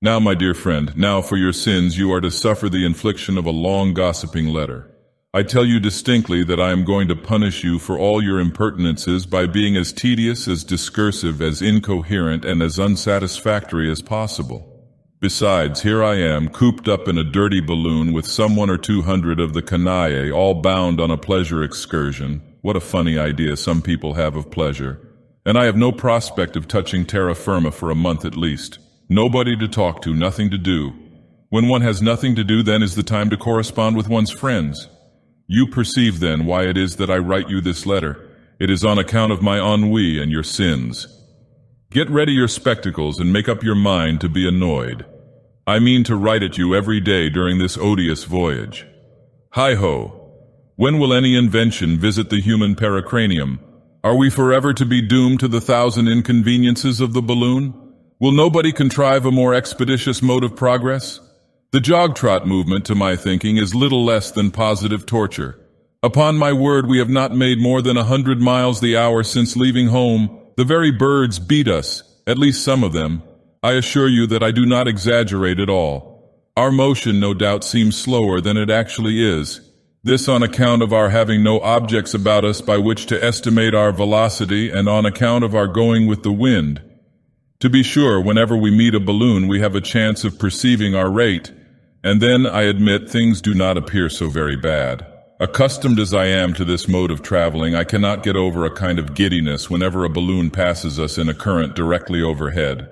Now, my dear friend, now for your sins you are to suffer the infliction of a long gossiping letter. I tell you distinctly that I am going to punish you for all your impertinences by being as tedious, as discursive, as incoherent, and as unsatisfactory as possible. Besides, here I am, cooped up in a dirty balloon with some 100 or 200 of the canaille, all bound on a pleasure excursion. What a funny idea some people have of pleasure. And I have no prospect of touching terra firma for a month at least. Nobody to talk to, nothing to do. When one has nothing to do, then is the time to correspond with one's friends. You perceive, then, why it is that I write you this letter. It is on account of my ennui and your sins. Get ready your spectacles and make up your mind to be annoyed. I mean to write at you every day during this odious voyage. Hi-ho! When will any invention visit the human pericranium? Are we forever to be doomed to the 1,000 inconveniences of the balloon? Will nobody contrive a more expeditious mode of progress? The jog-trot movement, to my thinking, is little less than positive torture. Upon my word, we have not made more than 100 miles the hour since leaving home. The very birds beat us, at least some of them. I assure you that I do not exaggerate at all. Our motion, no doubt, seems slower than it actually is. This on account of our having no objects about us by which to estimate our velocity, and on account of our going with the wind. To be sure, whenever we meet a balloon, we have a chance of perceiving our rate, and then, I admit, things do not appear so very bad. Accustomed as I am to this mode of traveling, I cannot get over a kind of giddiness whenever a balloon passes us in a current directly overhead.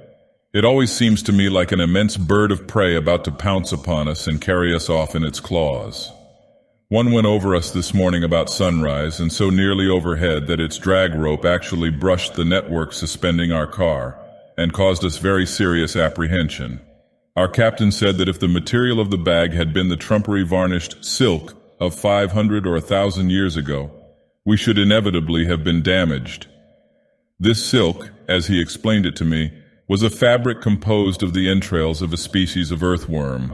It always seems to me like an immense bird of prey about to pounce upon us and carry us off in its claws. One went over us this morning about sunrise, and so nearly overhead that its drag rope actually brushed the network suspending our car, and caused us very serious apprehension. Our captain said that if the material of the bag had been the trumpery varnished silk of 500 or 1,000 years ago, we should inevitably have been damaged. This silk, as he explained it to me, was a fabric composed of the entrails of a species of earthworm.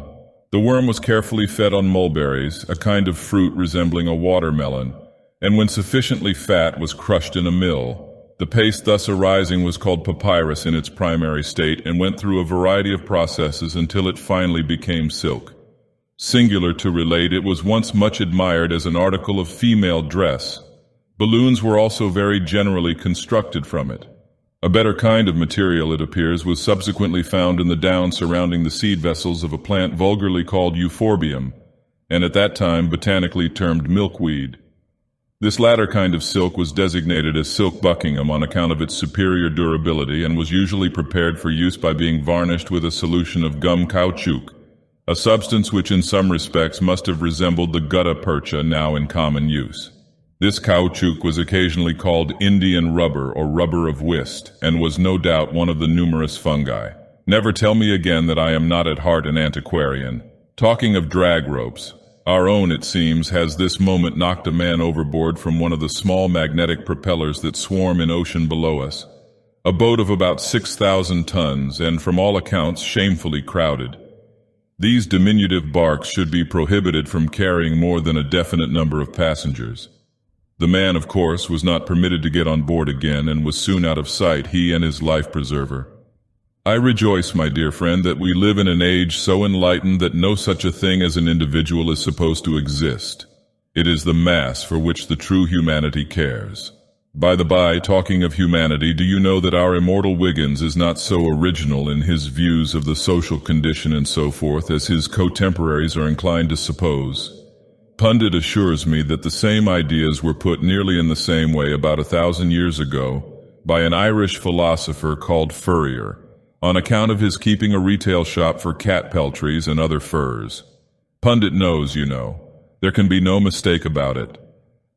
The worm was carefully fed on mulberries, a kind of fruit resembling a watermelon, and when sufficiently fat was crushed in a mill. The paste thus arising was called papyrus in its primary state and went through a variety of processes until it finally became silk. Singular to relate, it was once much admired as an article of female dress. Balloons were also very generally constructed from it. A better kind of material, it appears, was subsequently found in the down surrounding the seed vessels of a plant vulgarly called euphorbium, and at that time botanically termed milkweed. This latter kind of silk was designated as silk Buckingham on account of its superior durability and was usually prepared for use by being varnished with a solution of gum caoutchouc, a substance which in some respects must have resembled the gutta percha now in common use. This caoutchouc was occasionally called Indian rubber or rubber of whist, and was no doubt one of the numerous fungi. Never tell me again that I am not at heart an antiquarian. Talking of drag ropes, our own, it seems, has this moment knocked a man overboard from one of the small magnetic propellers that swarm in ocean below us. A boat of about 6,000 tons, and from all accounts shamefully crowded. These diminutive barks should be prohibited from carrying more than a definite number of passengers. The man, of course, was not permitted to get on board again and was soon out of sight, he and his life-preserver. I rejoice, my dear friend, that we live in an age so enlightened that no such a thing as an individual is supposed to exist. It is the mass for which the true humanity cares. By the by, talking of humanity, do you know that our immortal Wiggins is not so original in his views of the social condition and so forth as his contemporaries are inclined to suppose? Pundit assures me that the same ideas were put nearly in the same way about 1,000 years ago by an Irish philosopher called Furrier, on account of his keeping a retail shop for cat peltries and other furs. Pundit knows, you know. There can be no mistake about it.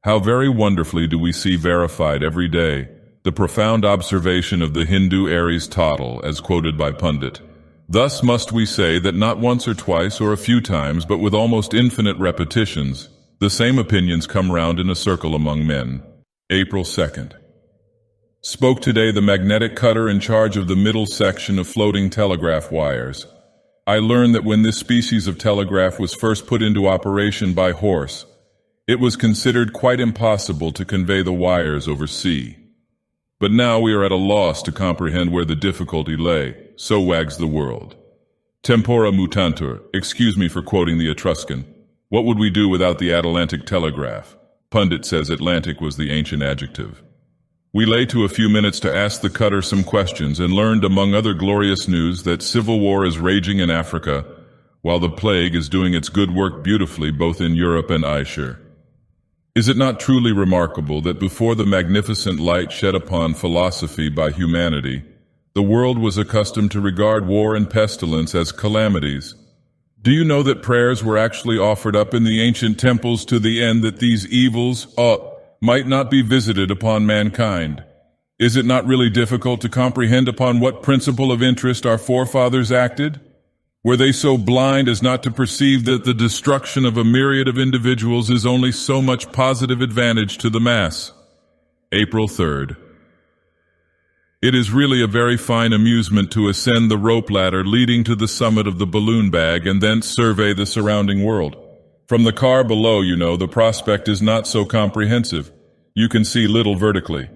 How very wonderfully do we see verified every day the profound observation of the Hindu Aries Tottle, as quoted by Pundit. Thus must we say that not once or twice or a few times, but with almost infinite repetitions, the same opinions come round in a circle among men. April 2nd. Spoke today the magnetic cutter in charge of the middle section of floating telegraph wires. I learned that when this species of telegraph was first put into operation by horse, it was considered quite impossible to convey the wires over sea. But now we are at a loss to comprehend where the difficulty lay, so wags the world. Tempora mutantur, excuse me for quoting the Etruscan. What would we do without the Atlantic telegraph? Pundit says Atlantic was the ancient adjective. We lay to a few minutes to ask the cutter some questions and learned, among other glorious news, that civil war is raging in Africa, while the plague is doing its good work beautifully both in Europe and Asia. Is it not truly remarkable that before the magnificent light shed upon philosophy by humanity, the world was accustomed to regard war and pestilence as calamities? Do you know that prayers were actually offered up in the ancient temples to the end that these evils might not be visited upon mankind? Is it not really difficult to comprehend upon what principle of interest our forefathers acted? Were they so blind as not to perceive that the destruction of a myriad of individuals is only so much positive advantage to the mass? April 3rd. It is really a very fine amusement to ascend the rope ladder leading to the summit of the balloon bag and thence survey the surrounding world. From the car below, the prospect is not so comprehensive. You can see little vertically.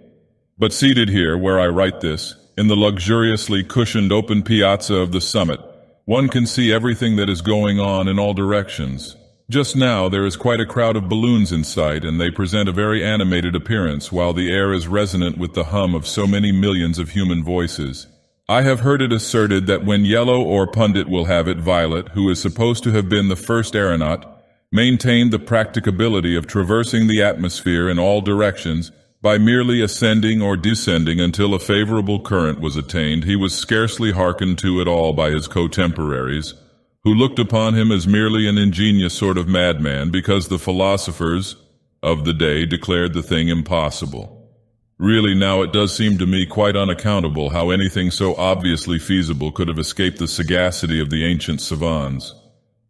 But seated here, where I write this, in the luxuriously cushioned open piazza of the summit, one can see everything that is going on in all directions. Just now there is quite a crowd of balloons in sight, and they present a very animated appearance, while the air is resonant with the hum of so many millions of human voices. I have heard it asserted that when Yellow, or Pundit will have it Violet, who is supposed to have been the first aeronaut, maintained the practicability of traversing the atmosphere in all directions by merely ascending or descending until a favorable current was attained, he was scarcely hearkened to at all by his contemporaries, who looked upon him as merely an ingenious sort of madman because the philosophers of the day declared the thing impossible. Really, now it does seem to me quite unaccountable how anything so obviously feasible could have escaped the sagacity of the ancient savants.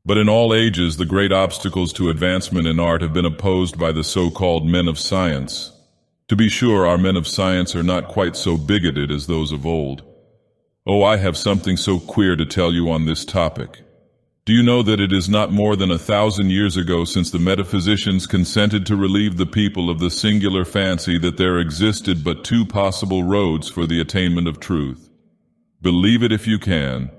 But in all ages, the great obstacles to advancement in art have been opposed by the so-called men of science. To be sure, our men of science are not quite so bigoted as those of old. Oh, I have something so queer to tell you on this topic. Do you know that it is not more than 1,000 years ago since the metaphysicians consented to relieve the people of the singular fancy that there existed but two possible roads for the attainment of truth? Believe it if you can.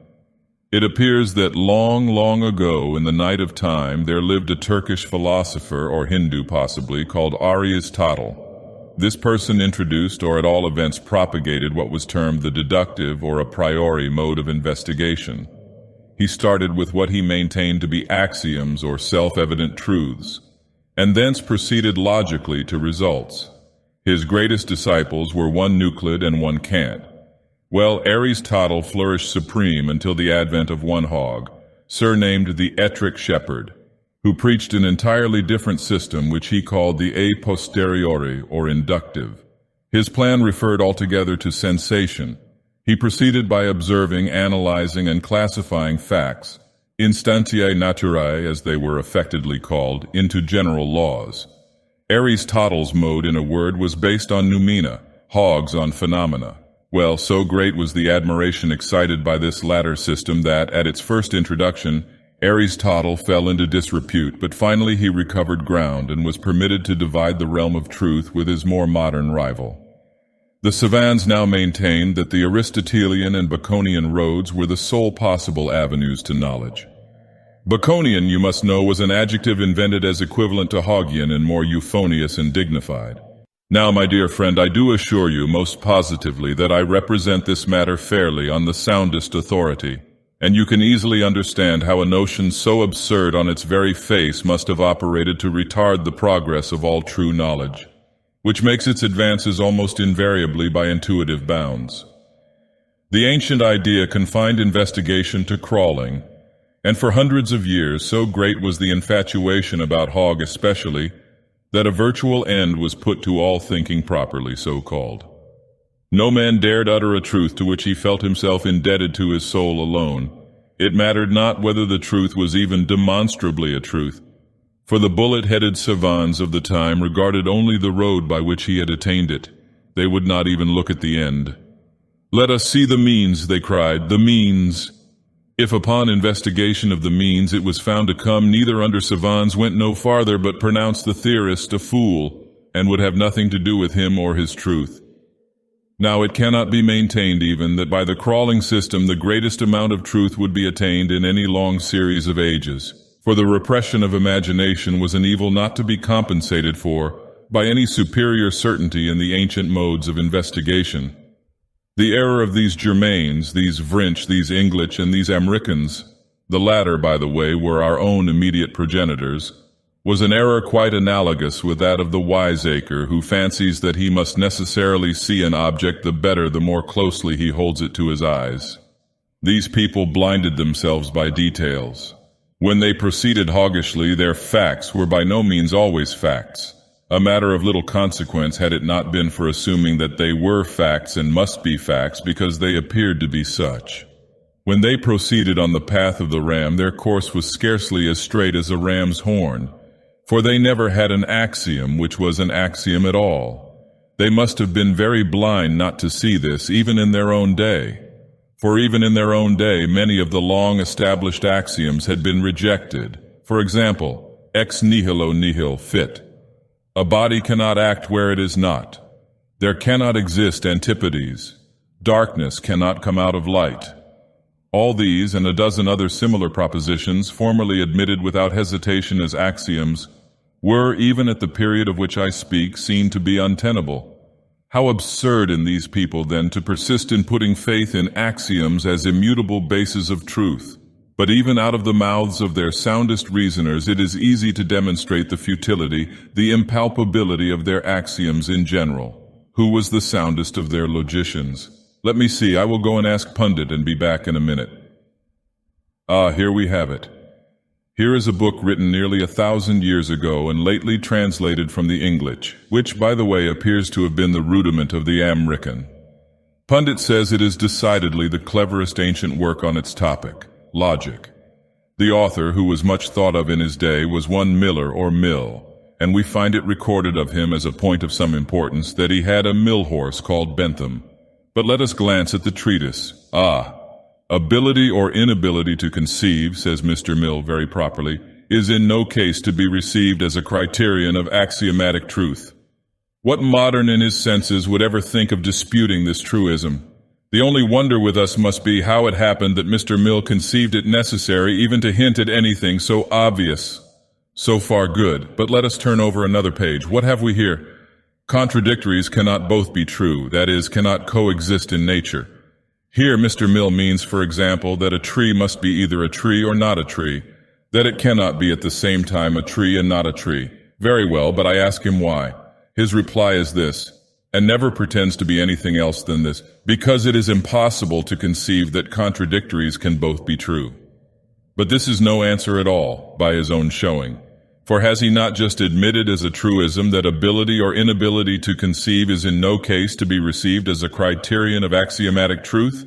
It appears that long, long ago, in the night of time, there lived a Turkish philosopher, or Hindu possibly, called Aristotle. This person introduced, or at all events propagated, what was termed the deductive or a priori mode of investigation. He started with what he maintained to be axioms or self-evident truths, and thence proceeded logically to results. His greatest disciples were one Euclid and one Kant. Well, Aristotle flourished supreme until the advent of one Hog, surnamed the Ettrick Shepherd, who preached an entirely different system which he called the a posteriori, or inductive. His plan referred altogether to sensation. He proceeded by observing, analyzing, and classifying facts, instantiae naturae as they were affectedly called, into general laws. Aristotle's mode, in a word, was based on noumena, Hogg's on phenomena. Well, so great was the admiration excited by this latter system that, at its first introduction, Aristotle fell into disrepute, but finally he recovered ground and was permitted to divide the realm of truth with his more modern rival. The savants now maintained that the Aristotelian and Baconian roads were the sole possible avenues to knowledge. Baconian, you must know, was an adjective invented as equivalent to Hoggian and more euphonious and dignified. Now, my dear friend, I do assure you most positively that I represent this matter fairly on the soundest authority, and you can easily understand how a notion so absurd on its very face must have operated to retard the progress of all true knowledge, which makes its advances almost invariably by intuitive bounds. The ancient idea confined investigation to crawling, and for hundreds of years so great was the infatuation about Hogg especially, that a virtual end was put to all thinking properly, so-called. No man dared utter a truth to which he felt himself indebted to his soul alone. It mattered not whether the truth was even demonstrably a truth, for the bullet-headed savants of the time regarded only the road by which he had attained it. They would not even look at the end. "Let us see the means," they cried, "the means." If upon investigation of the means it was found to come neither under savants went no farther but pronounced the theorist a fool, and would have nothing to do with him or his truth. Now it cannot be maintained even that by the crawling system the greatest amount of truth would be attained in any long series of ages, for the repression of imagination was an evil not to be compensated for by any superior certainty in the ancient modes of investigation. The error of these Germains, these French, these English, and these Americans, the latter, by the way, were our own immediate progenitors, was an error quite analogous with that of the wiseacre who fancies that he must necessarily see an object the better the more closely he holds it to his eyes. These people blinded themselves by details. When they proceeded hoggishly, their facts were by no means always facts, a matter of little consequence had it not been for assuming that they were facts and must be facts because they appeared to be such. When they proceeded on the path of the ram, their course was scarcely as straight as a ram's horn, for they never had an axiom which was an axiom at all. They must have been very blind not to see this, even in their own day. For even in their own day, many of the long-established axioms had been rejected. For example, ex nihilo nihil fit. A body cannot act where it is not. There cannot exist antipodes. Darkness cannot come out of light. All these and a dozen other similar propositions, formerly admitted without hesitation as axioms, were, even at the period of which I speak, seen to be untenable. How absurd in these people, then, to persist in putting faith in axioms as immutable bases of truth. But even out of the mouths of their soundest reasoners it is easy to demonstrate the futility, the impalpability of their axioms in general. Who was the soundest of their logicians? Let me see, I will go and ask Pundit and be back in a minute. Ah, here we have it. Here is a book written nearly 1,000 years ago and lately translated from the English, which, by the way, appears to have been the rudiment of the American. Pundit says it is decidedly the cleverest ancient work on its topic, logic. The author, who was much thought of in his day, was one Miller or Mill, and we find it recorded of him as a point of some importance that he had a mill horse called Bentham. But let us glance at the treatise. Ability or inability to conceive, says Mr. Mill very properly, is in no case to be received as a criterion of axiomatic truth. What modern in his senses would ever think of disputing this truism? The only wonder with us must be how it happened that Mr. Mill conceived it necessary even to hint at anything so obvious. So far good, but let us turn over another page. What have we here? Contradictories cannot both be true, that is, cannot coexist in nature. Here Mr. Mill means, for example, that a tree must be either a tree or not a tree, that it cannot be at the same time a tree and not a tree. Very well, but I ask him why. His reply is this, and never pretends to be anything else than this, because it is impossible to conceive that contradictories can both be true. But this is no answer at all, by his own showing. For has he not just admitted as a truism that ability or inability to conceive is in no case to be received as a criterion of axiomatic truth?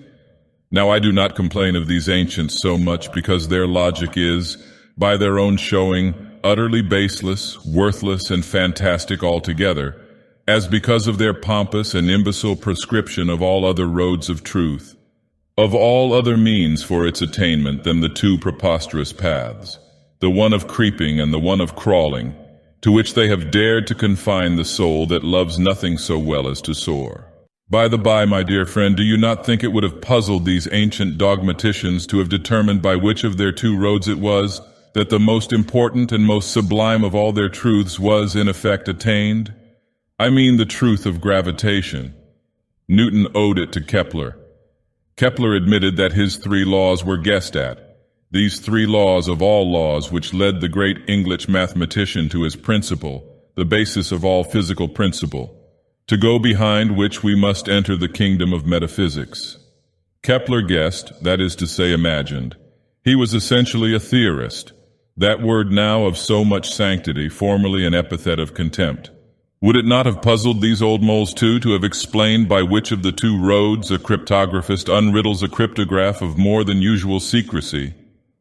Now I do not complain of these ancients so much because their logic is, by their own showing, utterly baseless, worthless, and fantastic altogether, as because of their pompous and imbecile prescription of all other roads of truth, of all other means for its attainment than the two preposterous paths, the one of creeping and the one of crawling, to which they have dared to confine the soul that loves nothing so well as to soar. By the by, my dear friend, do you not think it would have puzzled these ancient dogmaticians to have determined by which of their two roads it was that the most important and most sublime of all their truths was, in effect, attained? I mean the truth of gravitation. Newton owed it to Kepler. Kepler admitted that his three laws were guessed at. These three laws of all laws which led the great English mathematician to his principle, the basis of all physical principle, to go behind which we must enter the kingdom of metaphysics. Kepler guessed, that is to say imagined. He was essentially a theorist, that word now of so much sanctity, formerly an epithet of contempt. Would it not have puzzled these old moles too to have explained by which of the two roads a cryptographist unriddles a cryptograph of more than usual secrecy,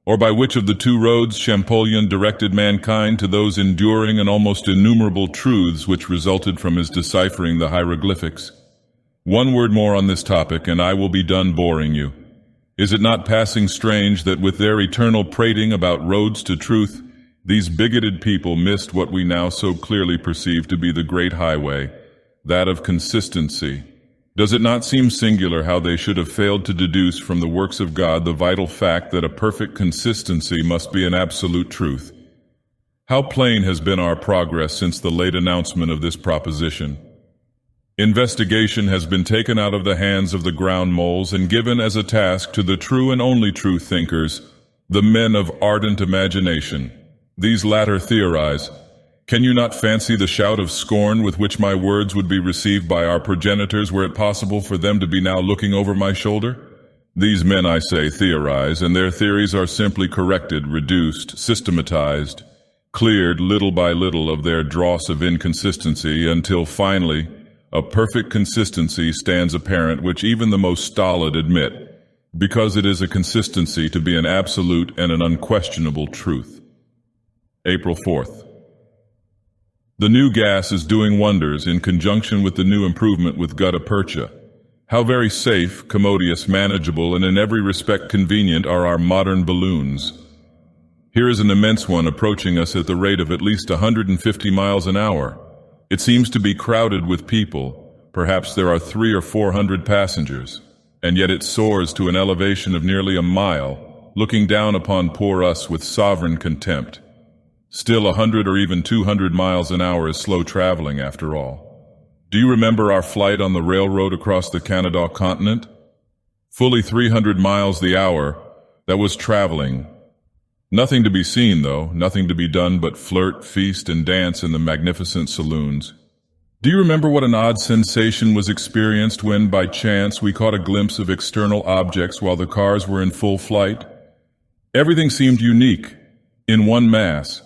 or by which of the two roads Champollion directed mankind to those enduring and almost innumerable truths which resulted from his deciphering the hieroglyphics? One word more on this topic, and I will be done boring you. Is it not passing strange that with their eternal prating about roads to truth, these bigoted people missed what we now so clearly perceive to be the great highway, that of consistency? Does it not seem singular how they should have failed to deduce from the works of God the vital fact that a perfect consistency must be an absolute truth? How plain has been our progress since the late announcement of this proposition. Investigation has been taken out of the hands of the ground moles and given as a task to the true and only true thinkers, the men of ardent imagination. These latter theorize. Can you not fancy the shout of scorn with which my words would be received by our progenitors were it possible for them to be now looking over my shoulder? These men, I say, theorize, and their theories are simply corrected, reduced, systematized, cleared little by little of their dross of inconsistency until finally a perfect consistency stands apparent which even the most stolid admit, because it is a consistency to be an absolute and an unquestionable truth. April 4th. The new gas is doing wonders in conjunction with the new improvement with gutta percha. How very safe, commodious, manageable, and in every respect convenient are our modern balloons. Here is an immense one approaching us at the rate of at least 150 miles an hour. It seems to be crowded with people. Perhaps there are 300 or 400 passengers, and yet it soars to an elevation of nearly a mile, looking down upon poor us with sovereign contempt. Still 100 or even 200 miles an hour is slow traveling after all. Do you remember our flight on the railroad across the Canada continent? Fully 300 miles the hour, that was traveling. Nothing to be seen, though, nothing to be done but flirt, feast, and dance in the magnificent saloons. Do you remember what an odd sensation was experienced when, by chance, we caught a glimpse of external objects while the cars were in full flight? Everything seemed unique, in one mass.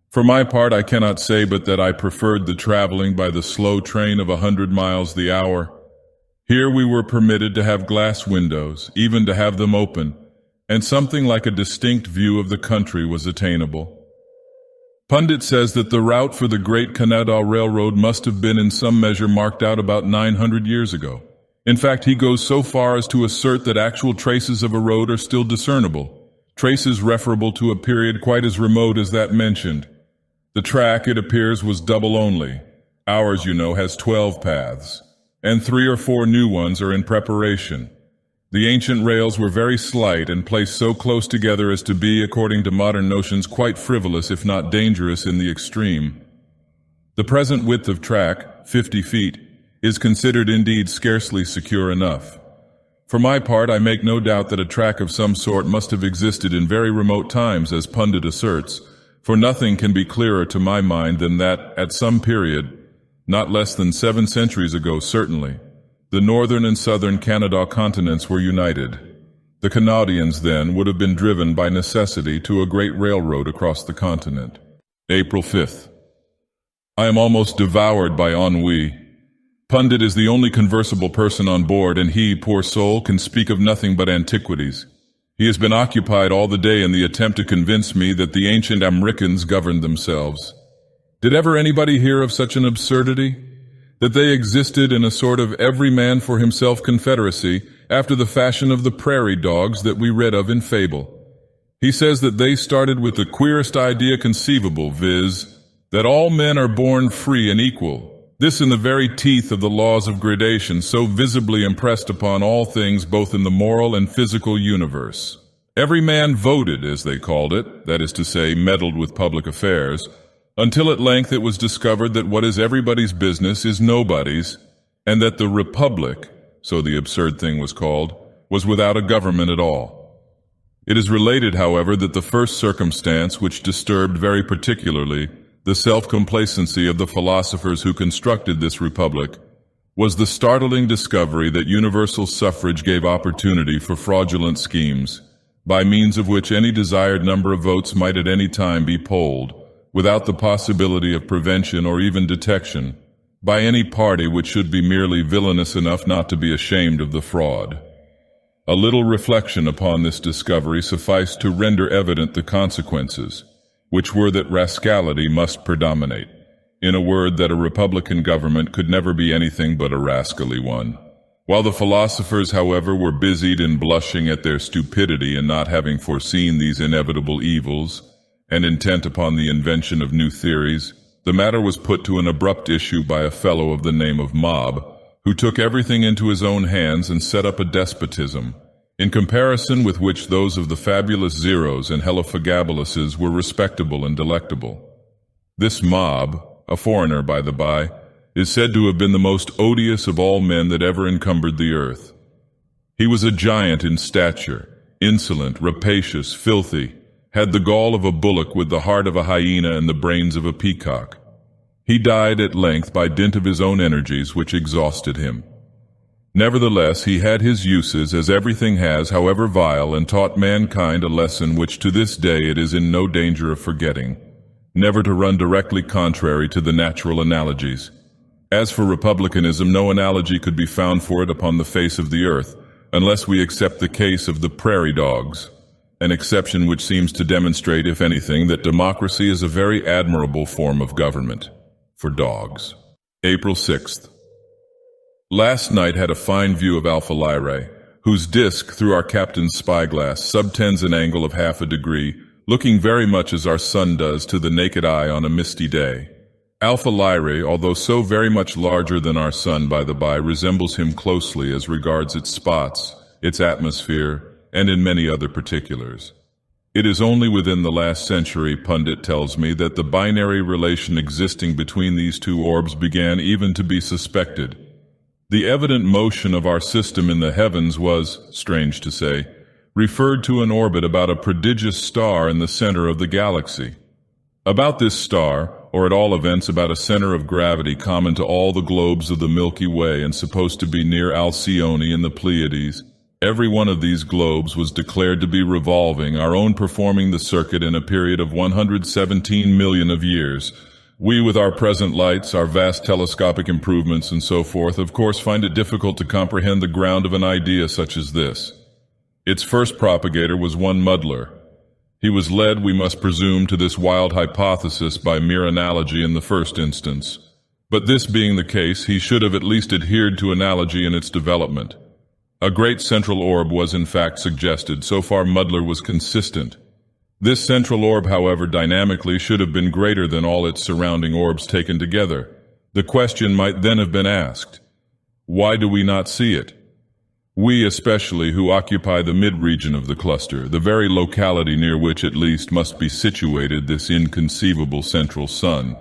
For my part, I cannot say but that I preferred the traveling by the slow train of 100 miles the hour. Here we were permitted to have glass windows, even to have them open, and something like a distinct view of the country was attainable. Pundit says that the route for the Great Canada Railroad must have been in some measure marked out about 900 years ago. In fact, he goes so far as to assert that actual traces of a road are still discernible, traces referable to a period quite as remote as that mentioned. The track, it appears, was double only. Ours, you know, has 12 paths, and 3 or 4 new ones are in preparation. The ancient rails were very slight and placed so close together as to be, according to modern notions, quite frivolous if not dangerous in the extreme. The present width of track, 50 feet, is considered indeed scarcely secure enough. For my part, I make no doubt that a track of some sort must have existed in very remote times, as Pundit asserts, for nothing can be clearer to my mind than that, at some period, not less than 7 centuries ago certainly, the northern and southern Canada continents were united. The Canadians, then, would have been driven by necessity to a great railroad across the continent. April 5th. I am almost devoured by ennui. Pundit is the only conversable person on board, and he, poor soul, can speak of nothing but antiquities. He has been occupied all the day in the attempt to convince me that the ancient Amriccans governed themselves. Did ever anybody hear of such an absurdity? That they existed in a sort of every man for himself confederacy after the fashion of the prairie dogs that we read of in fable. He says that they started with the queerest idea conceivable, viz., that all men are born free and equal. This in the very teeth of the laws of gradation so visibly impressed upon all things both in the moral and physical universe. Every man voted, as they called it, that is to say, meddled with public affairs, until at length it was discovered that what is everybody's business is nobody's, and that the Republic, so the absurd thing was called, was without a government at all. It is related, however, that the first circumstance which disturbed very particularly the self-complacency of the philosophers who constructed this republic was the startling discovery that universal suffrage gave opportunity for fraudulent schemes, by means of which any desired number of votes might at any time be polled, without the possibility of prevention or even detection, by any party which should be merely villainous enough not to be ashamed of the fraud. A little reflection upon this discovery sufficed to render evident the consequences, which were that rascality must predominate. In a word, that a republican government could never be anything but a rascally one. While the philosophers, however, were busied in blushing at their stupidity in not having foreseen these inevitable evils, and intent upon the invention of new theories, the matter was put to an abrupt issue by a fellow of the name of Mob, who took everything into his own hands and set up a despotism, in comparison with which those of the fabulous Zeros and Heliophagabuluses were respectable and delectable. This mob, a foreigner by the by, is said to have been the most odious of all men that ever encumbered the earth. He was a giant in stature, insolent, rapacious, filthy, had the gall of a bullock with the heart of a hyena and the brains of a peacock. He died at length by dint of his own energies, which exhausted him. Nevertheless, he had his uses, as everything has, however vile, and taught mankind a lesson which to this day it is in no danger of forgetting, never to run directly contrary to the natural analogies. As for republicanism, no analogy could be found for it upon the face of the earth, unless we accept the case of the prairie dogs, an exception which seems to demonstrate, if anything, that democracy is a very admirable form of government for dogs. April 6th. Last night had a fine view of Alpha Lyrae, whose disk, through our captain's spyglass, subtends an angle of half a degree, looking very much as our sun does to the naked eye on a misty day. Alpha Lyrae, although so very much larger than our sun, by the by, resembles him closely as regards its spots, its atmosphere, and in many other particulars. It is only within the last century, pundit tells me, that the binary relation existing between these two orbs began even to be suspected. The evident motion of our system in the heavens was, strange to say, referred to an orbit about a prodigious star in the center of the galaxy. About this star, or at all events about a center of gravity common to all the globes of the Milky Way and supposed to be near Alcyone in the Pleiades, every one of these globes was declared to be revolving, our own performing the circuit in a period of 117 million of years. We, with our present lights, our vast telescopic improvements and so forth, of course find it difficult to comprehend the ground of an idea such as this. Its first propagator was one Muddler. He was led, we must presume, to this wild hypothesis by mere analogy in the first instance. But this being the case, he should have at least adhered to analogy in its development. A great central orb was in fact suggested, so far Muddler was consistent. This central orb, however, dynamically should have been greater than all its surrounding orbs taken together. The question might then have been asked, why do we not see it? We especially, who occupy the mid-region of the cluster, the very locality near which at least must be situated this inconceivable central sun.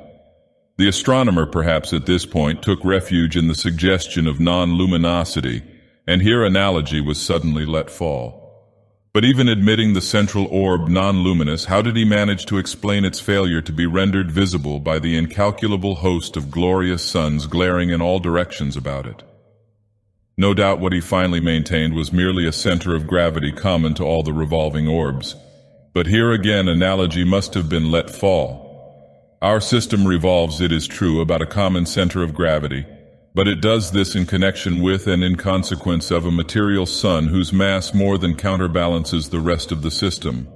The astronomer perhaps at this point took refuge in the suggestion of non-luminosity, and here analogy was suddenly let fall. But even admitting the central orb non-luminous, how did he manage to explain its failure to be rendered visible by the incalculable host of glorious suns glaring in all directions about it? No doubt what he finally maintained was merely a center of gravity common to all the revolving orbs. But here again analogy must have been let fall. Our system revolves, it is true, about a common center of gravity, but it does this in connection with and in consequence of a material sun whose mass more than counterbalances the rest of the system.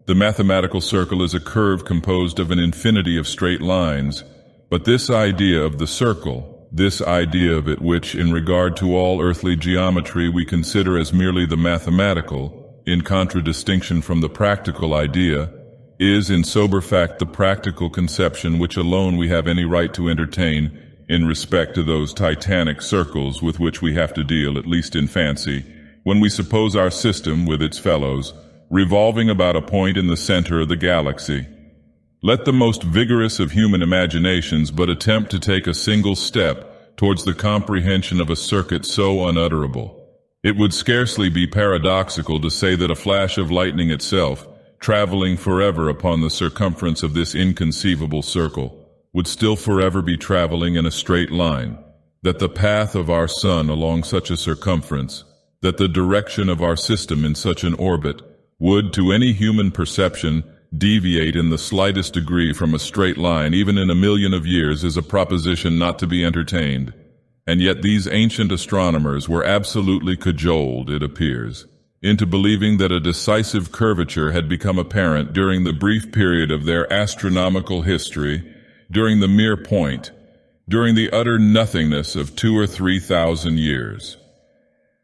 The mathematical circle is a curve composed of an infinity of straight lines, but this idea of the circle, this idea of it which, in regard to all earthly geometry, we consider as merely the mathematical, in contradistinction from the practical idea, is in sober fact the practical conception which alone we have any right to entertain in respect to those titanic circles with which we have to deal, at least in fancy, when we suppose our system, with its fellows, revolving about a point in the center of the galaxy. Let the most vigorous of human imaginations but attempt to take a single step towards the comprehension of a circuit so unutterable. It would scarcely be paradoxical to say that a flash of lightning itself, traveling forever upon the circumference of this inconceivable circle, would still forever be traveling in a straight line, that the path of our sun along such a circumference, that the direction of our system in such an orbit, would, to any human perception, deviate in the slightest degree from a straight line even in 1,000,000 of years is a proposition not to be entertained. And yet these ancient astronomers were absolutely cajoled, it appears, into believing that a decisive curvature had become apparent during the brief period of their astronomical history, during the mere point, during the utter nothingness of 2,000 or 3,000 years.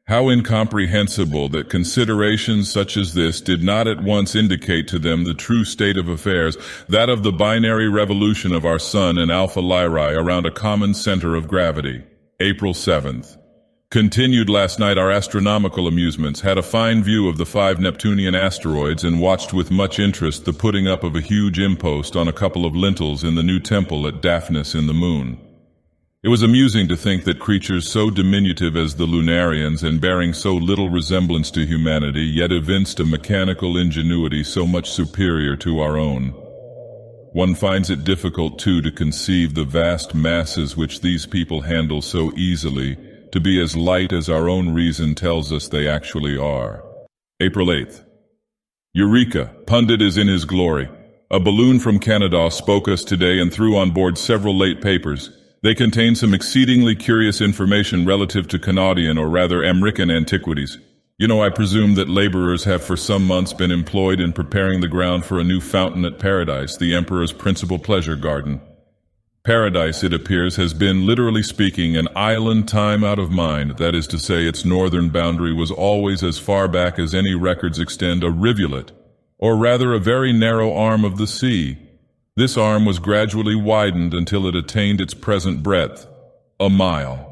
How incomprehensible that considerations such as this did not at once indicate to them the true state of affairs, that of the binary revolution of our sun and Alpha Lyrae around a common center of gravity. April 7th. Continued last night our astronomical amusements, had a fine view of the 5 Neptunian asteroids and watched with much interest the putting up of a huge impost on a couple of lintels in the new temple at Daphnis in the moon. It was amusing to think that creatures so diminutive as the Lunarians and bearing so little resemblance to humanity yet evinced a mechanical ingenuity so much superior to our own. One finds it difficult, too, to conceive the vast masses which these people handle so easily to be as light as our own reason tells us they actually are. April 8th. Eureka! Pundit is in his glory. A balloon from Canada spoke us today and threw on board several late papers. They contain some exceedingly curious information relative to Canadian, or rather American, antiquities. You know, I presume that laborers have for some months been employed in preparing the ground for a new fountain at Paradise, the Emperor's principal pleasure garden. Paradise, it appears, has been, literally speaking, an island time out of mind. That is to say, its northern boundary was always, as far back as any records extend, a rivulet, or rather a very narrow arm of the sea. This arm was gradually widened until it attained its present breadth, a mile.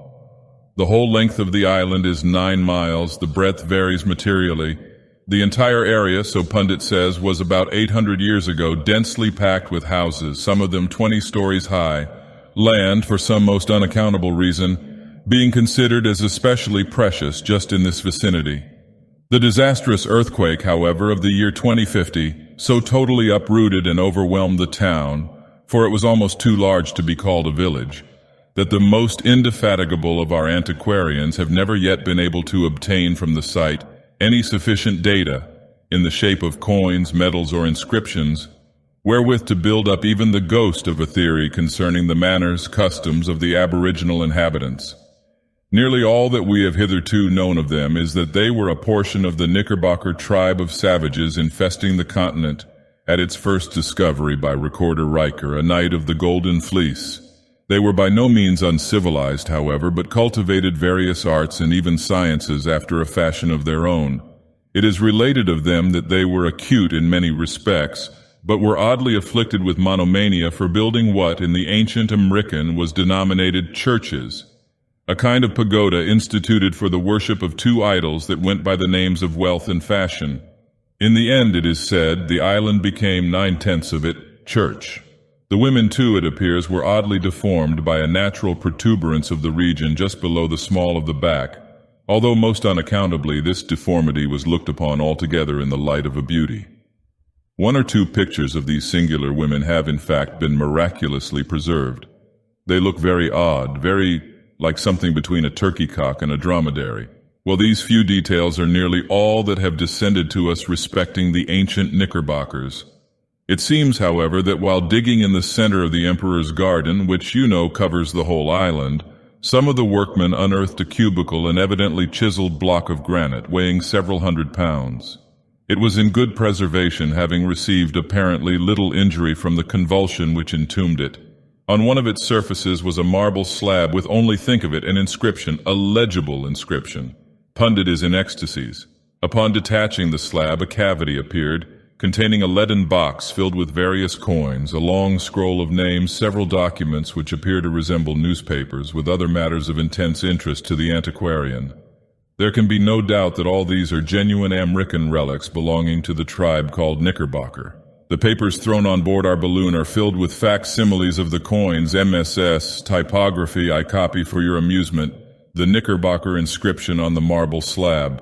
The whole length of the island is 9 miles, the breadth varies materially. The entire area, so pundit says, was about 800 years ago densely packed with houses, some of them 20 stories high, land, for some most unaccountable reason, being considered as especially precious just in this vicinity. The disastrous earthquake, however, of the year 2050, so totally uprooted and overwhelmed the town, for it was almost too large to be called a village, that the most indefatigable of our antiquarians have never yet been able to obtain from the site any sufficient data, in the shape of coins, medals, or inscriptions, wherewith to build up even the ghost of a theory concerning the manners, customs of the aboriginal inhabitants. Nearly all that we have hitherto known of them is that they were a portion of the Knickerbocker tribe of savages infesting the continent at its first discovery by Recorder Riker, a knight of the Golden Fleece. They were by no means uncivilized, however, but cultivated various arts and even sciences after a fashion of their own. It is related of them that they were acute in many respects, but were oddly afflicted with monomania for building what in the ancient American was denominated churches, a kind of pagoda instituted for the worship of 2 idols that went by the names of Wealth and Fashion. In the end, it is said, the island became 9/10 of it church. The women, too, it appears, were oddly deformed by a natural protuberance of the region just below the small of the back, although most unaccountably this deformity was looked upon altogether in the light of a beauty. 1 or 2 pictures of these singular women have, in fact, been miraculously preserved. They look very odd, very like something between a turkey cock and a dromedary. Well, these few details are nearly all that have descended to us respecting the ancient Knickerbockers. It seems, however, that while digging in the center of the Emperor's garden, which you know covers the whole island, some of the workmen unearthed a cubical and evidently chiseled block of granite weighing several hundred pounds. It was in good preservation, having received apparently little injury from the convulsion which entombed it. On one of its surfaces was a marble slab with, only think of it, an inscription, a legible inscription. Pundit is in ecstasies. Upon detaching the slab, a cavity appeared, containing a leaden box filled with various coins, a long scroll of names, several documents which appear to resemble newspapers, with other matters of intense interest to the antiquarian. There can be no doubt that all these are genuine American relics belonging to the tribe called Knickerbocker. The papers thrown on board our balloon are filled with facsimiles of the coins, MSS, typography. I copy for your amusement the Knickerbocker inscription on the marble slab.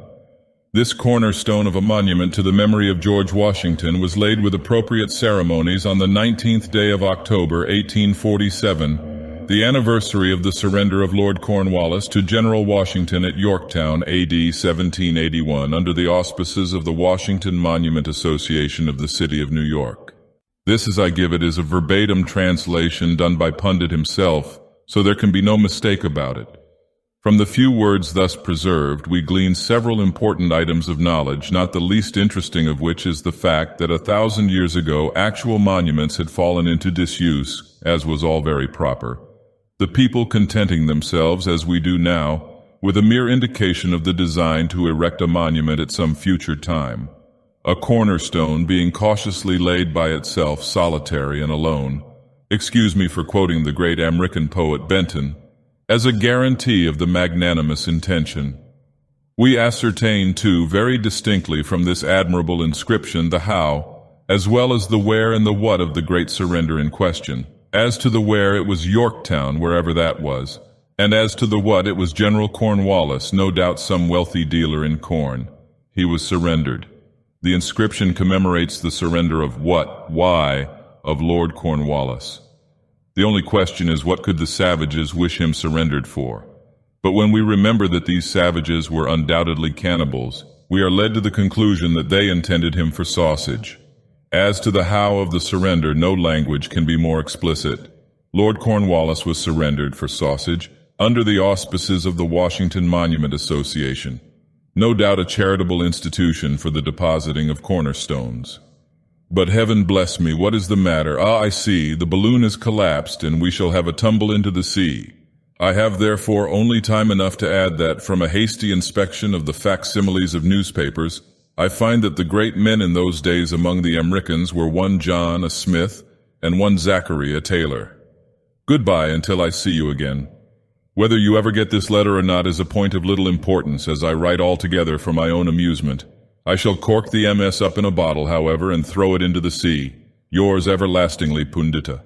This cornerstone of a monument to the memory of George Washington was laid with appropriate ceremonies on the 19th day of October, 1847, the anniversary of the surrender of Lord Cornwallis to General Washington at Yorktown, A.D. 1781, under the auspices of the Washington Monument Association of the City of New York. This, as I give it, is a verbatim translation done by Pundit himself, so there can be no mistake about it. From the few words thus preserved, we glean several important items of knowledge, not the least interesting of which is the fact that 1,000 years ago actual monuments had fallen into disuse, as was all very proper, the people contenting themselves, as we do now, with a mere indication of the design to erect a monument at some future time, a cornerstone being cautiously laid by itself, solitary and alone. Excuse me for quoting the great American poet Benton, as a guarantee of the magnanimous intention. We ascertain, too, very distinctly from this admirable inscription the how, as well as the where and the what of the great surrender in question. As to the where, it was Yorktown, wherever that was, and as to the what, it was General Cornwallis, no doubt some wealthy dealer in corn. He was surrendered. The inscription commemorates the surrender of why, of Lord Cornwallis. The only question is, what could the savages wish him surrendered for? But when we remember that these savages were undoubtedly cannibals, we are led to the conclusion that they intended him for sausage. As to the how of the surrender, no language can be more explicit. Lord Cornwallis was surrendered for sausage under the auspices of the Washington Monument Association, no doubt a charitable institution for the depositing of cornerstones. But heaven bless me, what is the matter? Ah, I see, the balloon has collapsed, and we shall have a tumble into the sea. I have therefore only time enough to add that, from a hasty inspection of the facsimiles of newspapers, I find that the great men in those days among the Americans were one John, a smith, and one Zachary, a tailor. Goodbye until I see you again. Whether you ever get this letter or not is a point of little importance, as I write altogether for my own amusement. I shall cork the MS up in a bottle, however, and throw it into the sea. Yours everlastingly, Pundita.